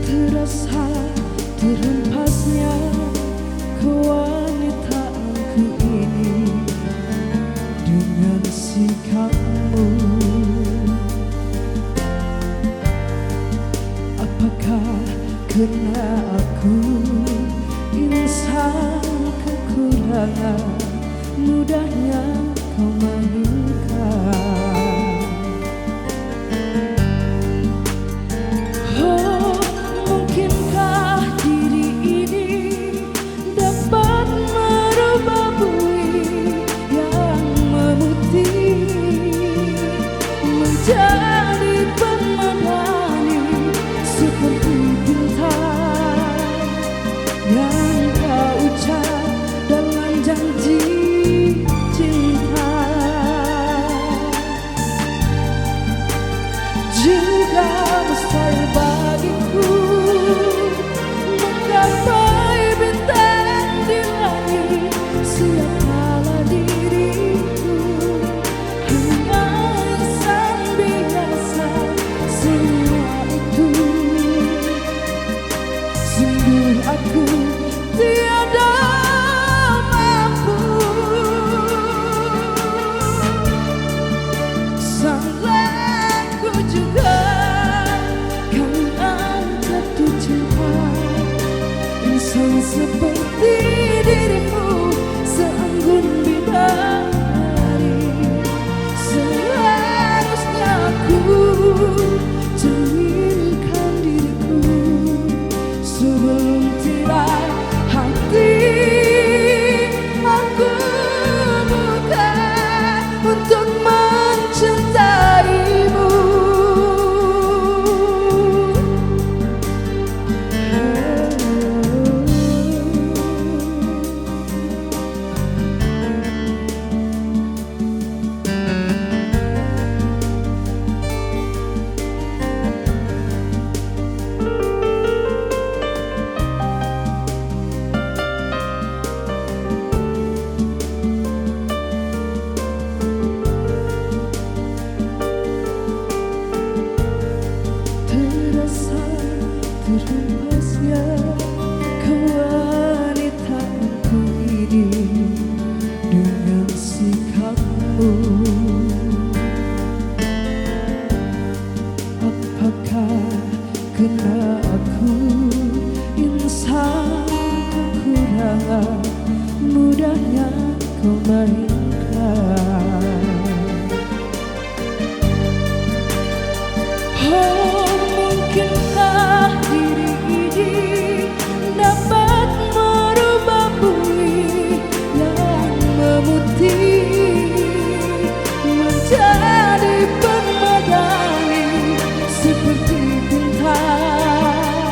Terasa terhempasnya kewanitaanku ini dengan sikapmu. Apakah karena aku insan kekurangan, mudahnya kau mainkan? Jadi pemadani seperti bintang yang kau ucap dalam janji cinta. Juga mustahil bagiku menggapai bintang di langit siapkala diriku hanya insan biasa. Semua itu sungguh aku tiada mampu. Salahku juga karena jatuh cinta insan seperti dirimu, seanggun bidadari. Seharusnya aku cerminkan diriku sebelum tirai hati aku buka untuk mencintaimu. Terhempasnya kewanitaanku ini dengan sikapmu. Apakah karena aku insan kekurangan, mudahnya kau mainkan? Oh, mungkinkah diri ini dapat merubah bumi yang memutih menjadi permadani seperti bintang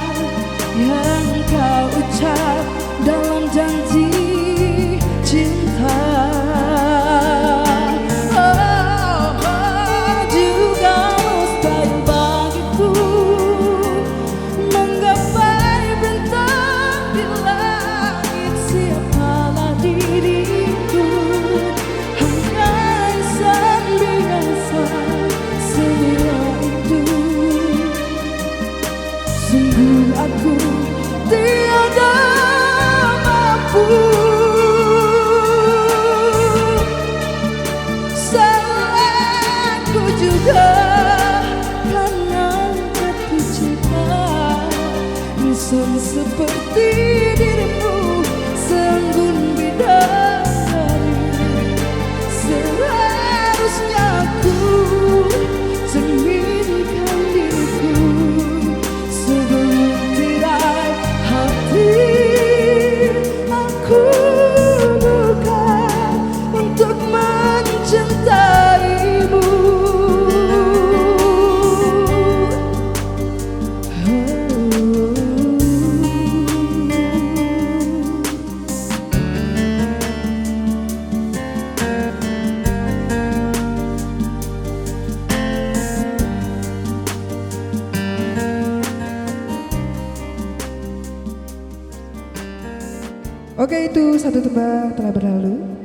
yang kau ucap dalam janji cinta. Sungguh aku tiada mampu. Salahku juga karena jatuh cinta insan seperti dirimu, seanggun bidadari. Seharusnya aku cerminkan diriku sebelum tirai hati aku buka untuk mencintaimu. Oke, itu satu tebak telah berlalu.